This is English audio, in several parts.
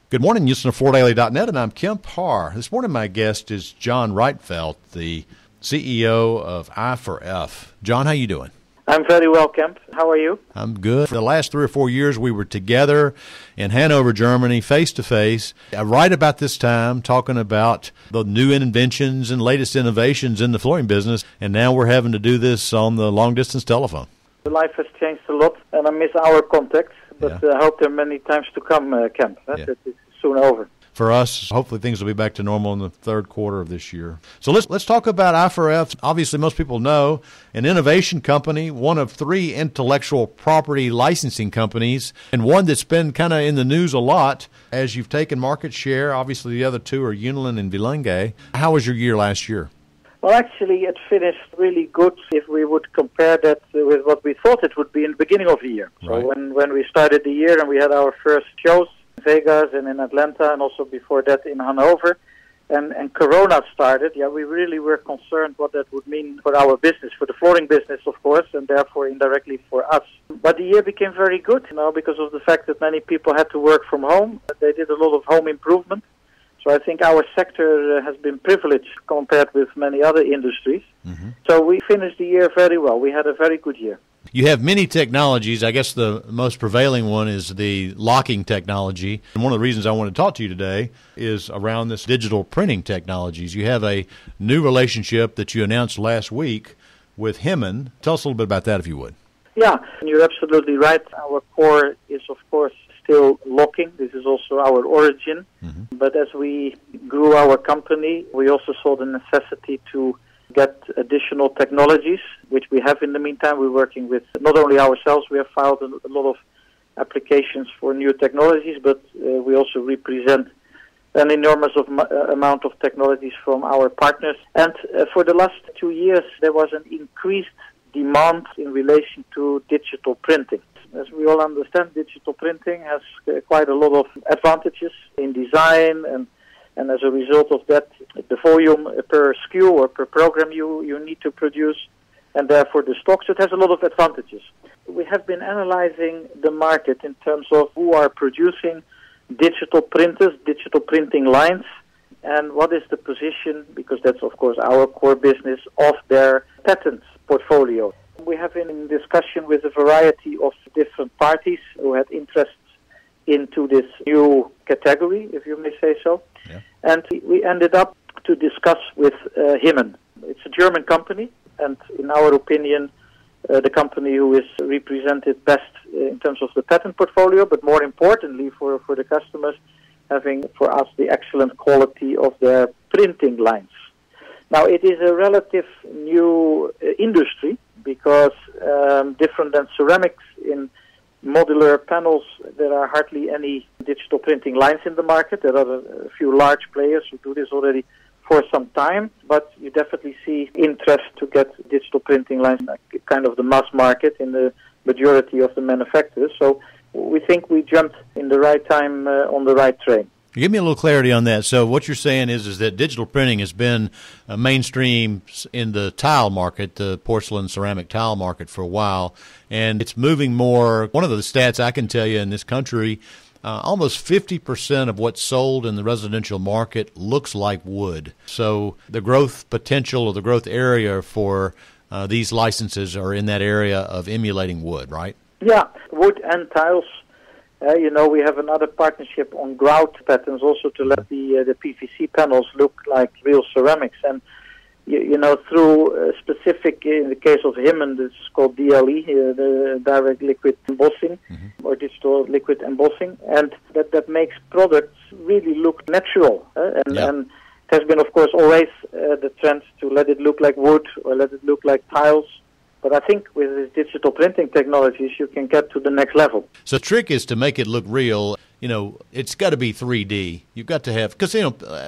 Good morning, Houston FordDaily.net, and I'm Kemp Harr. This morning my guest is John Rietveldt, the CEO of I4F. John, how you doing? I'm very well, Kemp. How are you? I'm good. For the last 3 or 4 years, we were together in Hanover, Germany, face-to-face, right about this time, talking about the new inventions and latest innovations in the flooring business, and now we're having to do this on the long-distance telephone. Life has changed a lot, and I miss our contacts, but I hope there are many times to come, Kemp. That is soon over. For us, hopefully things will be back to normal in the third quarter of this year. So let's talk about I4F. Obviously, most people know an innovation company, one of 3 intellectual property licensing companies, and one that's been kind of in the news a lot as you've taken market share. Obviously, the other 2 are Unilin and Vilenge. How was your year last year? Well, actually, it finished really good if we would compare that with what we thought it would be in the beginning of the year. Right. So when we started the year and we had our first shows, Vegas and in Atlanta, and also before that in Hanover, and Corona started, we really were concerned what that would mean for our business, for the flooring business, of course, and therefore indirectly for us. But the year became very good, because of the fact that many people had to work from home. They did a lot of home improvement. So I think our sector has been privileged compared with many other industries. Mm-hmm. So we finished the year very well. We had a very good year. You have many technologies. I guess the most prevailing one is the locking technology. And one of the reasons I want to talk to you today is around this digital printing technologies. You have a new relationship that you announced last week with Hymmen. Tell us a little bit about that, if you would. Yeah, you're absolutely right. Our core is, of course, still locking. This is also our origin. Mm-hmm. But as we grew our company, we also saw the necessity to get additional technologies, which we have in the meantime. We're working with not only ourselves, we have filed a lot of applications for new technologies, but we also represent an enormous amount of technologies from our partners. And for the last 2 years, there was an increased demand in relation to digital printing. As we all understand, digital printing has quite a lot of advantages in design, and as a result of that, the volume per SKU or per program you need to produce, and therefore the stock. So it has a lot of advantages. We have been analyzing the market in terms of who are producing digital printers, digital printing lines, and what is the position, because that's of course our core business, of their patent portfolio. We have been in discussion with a variety of different parties who had interests into this new category, if you may say so. Yeah. And we ended up to discuss with Hymmen. It's a German company, and in our opinion, the company who is represented best in terms of the patent portfolio, but more importantly for the customers, having for us the excellent quality of their printing lines. Now, it is a relative new industry because different than ceramics, in modular panels, there are hardly any digital printing lines in the market. There are a few large players who do this already for some time, but you definitely see interest to get digital printing lines, kind of the mass market in the majority of the manufacturers. So we think we jumped in the right time on the right train. Give me a little clarity on that. So what you're saying is that digital printing has been mainstream in the tile market, the porcelain ceramic tile market, for a while, and it's moving more. One of the stats I can tell you in this country, almost 50% of what's sold in the residential market looks like wood. So the growth potential or the growth area for these licenses are in that area of emulating wood, right? Yeah, wood and tiles. We have another partnership on grout patterns also to let the PVC panels look like real ceramics. And, through specific, in the case of Hymmen, this is called DLE, the direct liquid embossing, or digital liquid embossing. And that makes products really look natural. And it has been, of course, always the trend to let it look like wood or let it look like tiles. But I think with these digital printing technologies, you can get to the next level. So the trick is to make it look real. It's got to be 3D. You've got to have, because,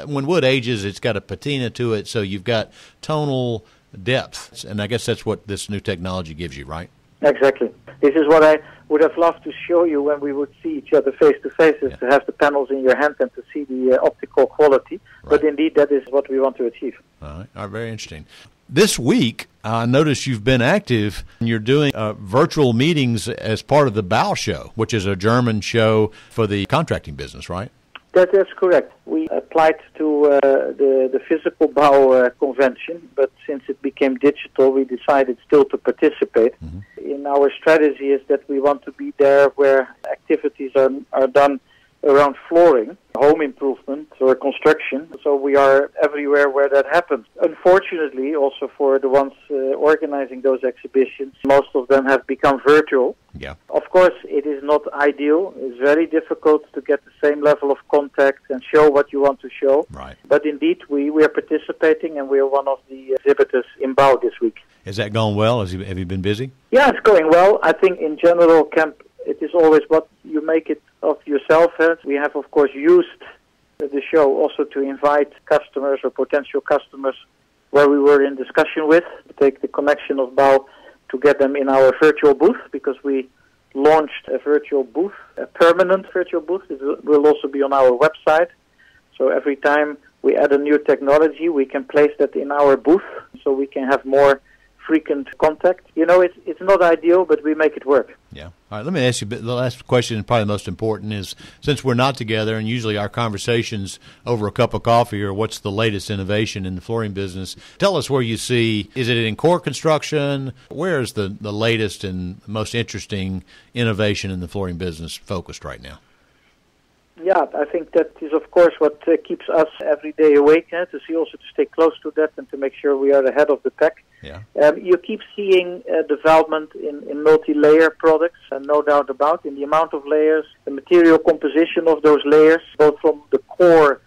when wood ages, it's got a patina to it, so you've got tonal depth. And I guess that's what this new technology gives you, right? Exactly. This is what I would have loved to show you when we would see each other face to face, is to have the panels in your hand and to see the optical quality. Right. But indeed, that is what we want to achieve. All right. Very interesting. This week, I noticed you've been active and you're doing virtual meetings as part of the BAU show, which is a German show for the contracting business, right? That's correct. We applied to the physical BOW convention, but since it became digital, we decided still to participate. In our strategy is that we want to be there where activities are done around flooring, home improvement or construction. So we are everywhere where that happens. Unfortunately, also for the ones organizing those exhibitions, most of them have become virtual. Yeah. Of course, it is not ideal. It's very difficult to get the same level of contact and show what you want to show. Right. But indeed, we are participating, and we are one of the exhibitors in BOW this week. Has that gone well? Have you been busy? Yeah, it's going well. I think in general, Kemp, it is always what you make it of yourself. We have, of course, used the show also to invite customers or potential customers where we were in discussion with, to take the connection of BOW to get them in our virtual booth, because we launched a virtual booth, a permanent virtual booth. It will also be on our website. So every time we add a new technology, we can place that in our booth so we can have more frequent contact. You know, it's not ideal, but we make it work. Yeah. All right, let me ask you, the last question, and probably the most important, is since we're not together, and usually our conversations over a cup of coffee are what's the latest innovation in the flooring business, tell us where you see, is it in core construction? Where is the latest and most interesting innovation in the flooring business focused right now? Yeah, I think that is, of course, what keeps us every day awake, to see also to stay close to that and to make sure we are ahead of the pack. Yeah. You keep seeing development in multi-layer products, and no doubt about in the amount of layers, the material composition of those layers, both from the core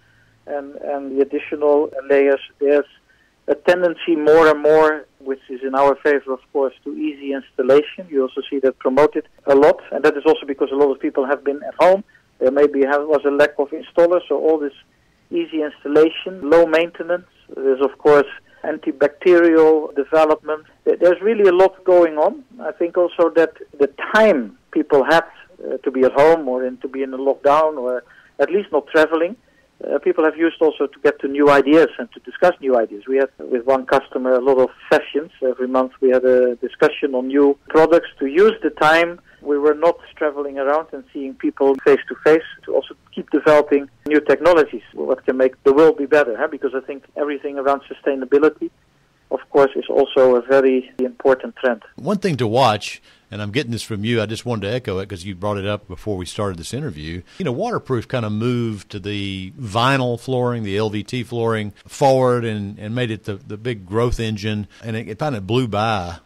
and the additional layers. There's a tendency more and more, which is in our favor, of course, to easy installation. You also see that promoted a lot, and that is also because a lot of people have been at home. There maybe was a lack of installers, so all this easy installation, low maintenance. There's, of course, antibacterial development. There's really a lot going on. I think also that the time people had to be at home or to be in a lockdown or at least not traveling, people have used also to get to new ideas and to discuss new ideas. We had with one customer a lot of sessions. Every month we had a discussion on new products to use the time. We were not traveling around and seeing people face to face, to also keep developing new technologies, what can make the world be better, because I think everything around sustainability, of course, is also a very important trend. One thing to watch, and I'm getting this from you, I just wanted to echo it because you brought it up before we started this interview. You know, waterproof kind of moved to the vinyl flooring, the LVT flooring, forward and made it the big growth engine, and it kind of blew by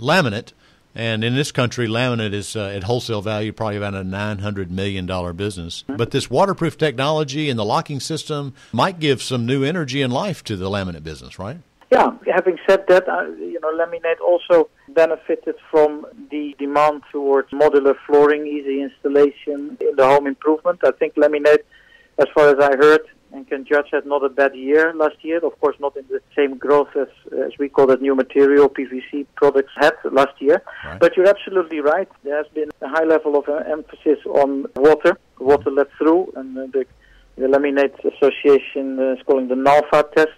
laminate. And in this country, laminate is at wholesale value probably about a $900 million business. But this waterproof technology and the locking system might give some new energy and life to the laminate business, right? Yeah, having said that, Laminate also benefited from the demand towards modular flooring, easy installation in the home improvement. I think Laminate, as far as I heard and can judge, had not a bad year last year. Of course, not in the same growth as we call it new material, PVC products had last year. Right. But you're absolutely right. There has been a high level of emphasis on water let through, and the Laminate Association is calling the NALFA test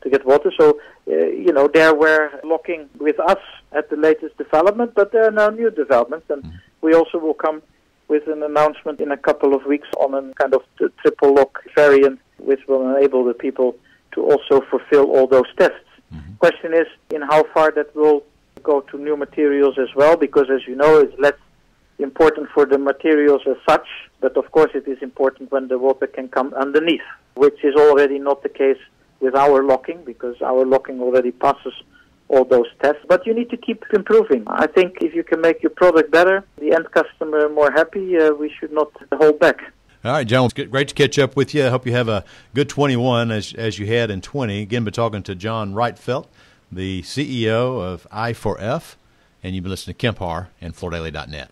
to get water. So, there we're looking with us at the latest development, but there are now new developments, and we also will come with an announcement in a couple of weeks on a kind of triple lock variant, which will enable the people to also fulfill all those tests. Question is in how far that will go to new materials as well, because as you know, it's less important for the materials as such, but of course it is important when the water can come underneath, which is already not the case with our locking, because our locking already passes all those tests. But you need to keep improving. I think if you can make your product better, the end customer more happy, we should not hold back. All right, John, it's great to catch up with you. I hope you have a good 21 as you had in 20. Again, we're talking to John Rietveldt, the CEO of I4F, and you've been listening to Kemp Harr and FloorDaily.net.